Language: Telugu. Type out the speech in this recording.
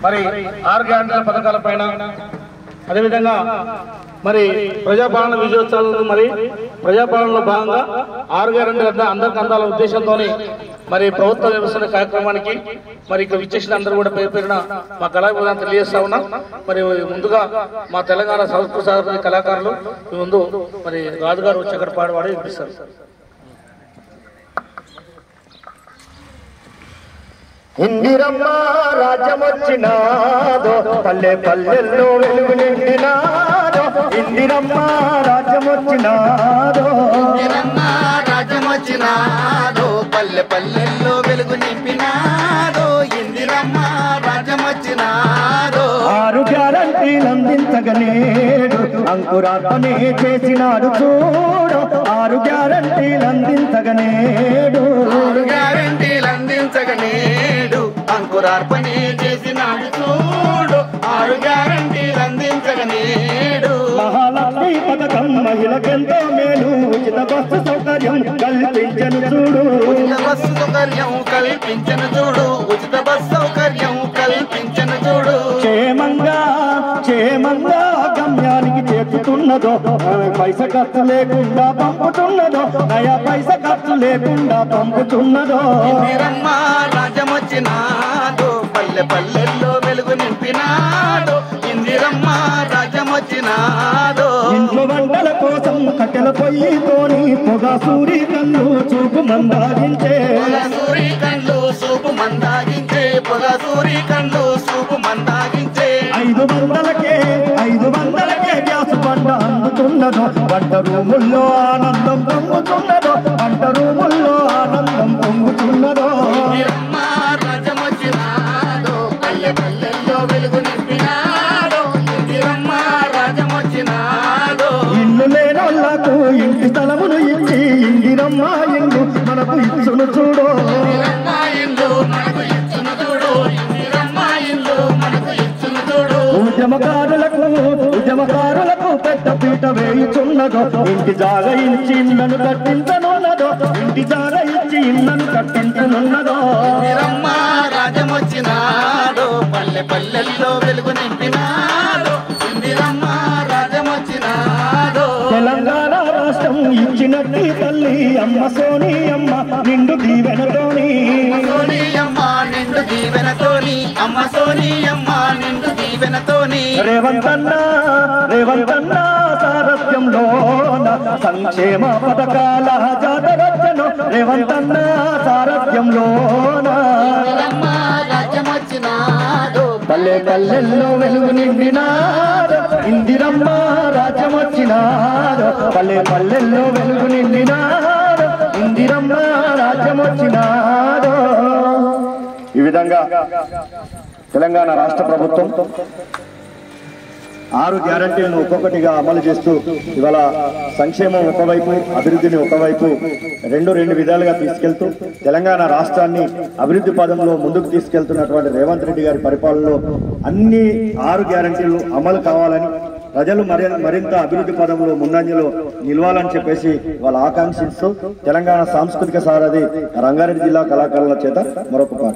మరి 6 గ్యారెంటీల పథకాలపైన అదేవిధంగా మరి ప్రజాపాలన విజయోత్సవాలను మరి ప్రజాపాలనలో భాగంగా 6 గ్యారెంటీల అందరికి అందాల ఉద్దేశంతో మరి ప్రభుత్వ వ్యవస్థ కార్యక్రమానికి మరి ఇక్కడ విచ్చేసిన అందరూ కూడా పేరు పేరున మా కళాభివృద్ధి తెలియజేస్తా ఉన్నాం. మరి ముందుగా మా తెలంగాణ సంస్కృతి సాంస్కృతిక కళాకారులు ముందు మరి రాజుగారు వచ్చి అక్కడ పాడి వినిపిస్తారు. ఇందిరమ్మ రాజ్యమొచ్చినాదో పల్లె పల్లెల్లో వెలుగు నిండినాదో ఇందిరమ్మ రాజ్యమొచ్చినాదో ఇందిరమ్మ రాజ్యమొచ్చినాదో పల్లె పల్లెల్లో వెలుగు నింపినాదో ఇందిరమ్మ రాజ్యమొచ్చినాదో 6 గ్యారెంటీలు అందించగనేడు అంకురార్పణే చేసినాడు చూడు 6 గ్యారెంటీలు అందించగనేడు 6 గ్యారెంటీలు అందించగనేడు అంకురార్పణే చేసినాడు చూడు 6 గ్యారెంటీలు అందించగనేడు మహాలక్ష్మి పథకం మహిళకెంతో మేలు ఉచిత బస్సు సౌకర్యం కల్పించను చూడు ఉచిత బస్సు సౌకర్యం కల్పించను చూడు ఉచిత బస్సు సౌకర్యం కల్పించను చూడు క్షేమంగా గమ్యానికి చేరుతున్నదో పైస ఖర్చు లేకుండా పంపుతున్నదో నయా పైస ఖర్చు లేకుండా పంపుతున్నదో ఇందిరమ్మ రాజ్యమొచ్చినాదో పల్లె పల్లెల్లో వెలుగు నింపినాదో ఇందిరమ్మ రాజ్యమొచ్చినాదో ఇంట్లో వంటల కోసం కట్టెల పొయ్యితోని పొగ సూరి కళ్ళు చూపు మందాగించే సూరి కళ్ళు చూపు మందాగించే పొగ సూరి కళ్ళు చూపు మందాగించే 500కే గ్యాస్ బండ అందుతున్నదో వంట రూముల్లో ఆనందం పొంగుతున్నదో వంట రూముల్లో ఆనందం పొంగుతున్నదో ఇందిరమ్మ రాజ్యమొచ్చినాదో పల్లె పల్లెల్లో వెలుగు నింపినాదో ఇందిరమ్మ రాజ్యమొచ్చినాదో ఇల్లు లేనోళ్లకు ఇంటి స్థలమును ఇచ్చి ఇందిరమ్మ ఇల్లు మనకు ఇచ్చును చూడు ఇందిరమ్మ ఇల్లు మనకు ఇచ్చును చూడు ఇందిరమ్మ ఇల్లు మనకు ఇచ్చును చూడు ఉద్యమకారులకు పెద్ద పీట వేయుచున్నదో ఇంటి జాగ ఇచ్చి ఇళ్లను కట్టించనున్నదో ఇంటి జాగ ఇచ్చి ఇళ్లను కట్టించనున్నదో ఇందిరమ్మ రాజ్యమొచ్చినాదో పల్లె పల్లెల్లో వెలుగు నింపినాదో ఇందిరమ్మ రాజ్యమొచ్చినాదో తెలంగాణ రాష్ట్రం ఇచ్చినట్టి తల్లి అమ్మ సోని అమ్మ నిండు దీవెనతోని సోనియమ్మ నిండు దీవెనతోని అమ్మ సోనియమ్మ నిండు దీవెనతోని రేవంతన్న సారథ్యంలో సంక్షేమ పథకాల జాతరచ్చను రేవంతన్న సారథ్యంలోన రాజ్యమొచ్చినాదో పల్లె పల్లెల్లో వెలుగు నిండినాడు ఇందిరమ్మ రాజ్యమొచ్చినాడు పల్లె పల్లెల్లో వెలుగు నిండినాడు ఇందిరమ్మ రాజ్యమొచ్చినాడు. ఈ విధంగా తెలంగాణ రాష్ట్ర ప్రభుత్వం 6 గ్యారెంటీలను ఒక్కొక్కటిగా అమలు చేస్తూ ఇవాళ సంక్షేమం ఒకవైపు అభివృద్ధిని ఒకవైపు రెండు విధాలుగా తీసుకెళ్తూ తెలంగాణ రాష్ట్రాన్ని అభివృద్ధి పదంలో ముందుకు తీసుకెళ్తున్నటువంటి రేవంత్ రెడ్డి గారి పరిపాలనలో అన్ని 6 గ్యారెంటీలు అమలు కావాలని ప్రజలు మరింత అభివృద్ధి పదంలో ముందంజలో నిలవాలని చెప్పేసి వాళ్ళ ఆకాంక్షిస్తూ తెలంగాణ సాంస్కృతిక సారథి రంగారెడ్డి జిల్లా కళాకారుల చేత మరొక పాట.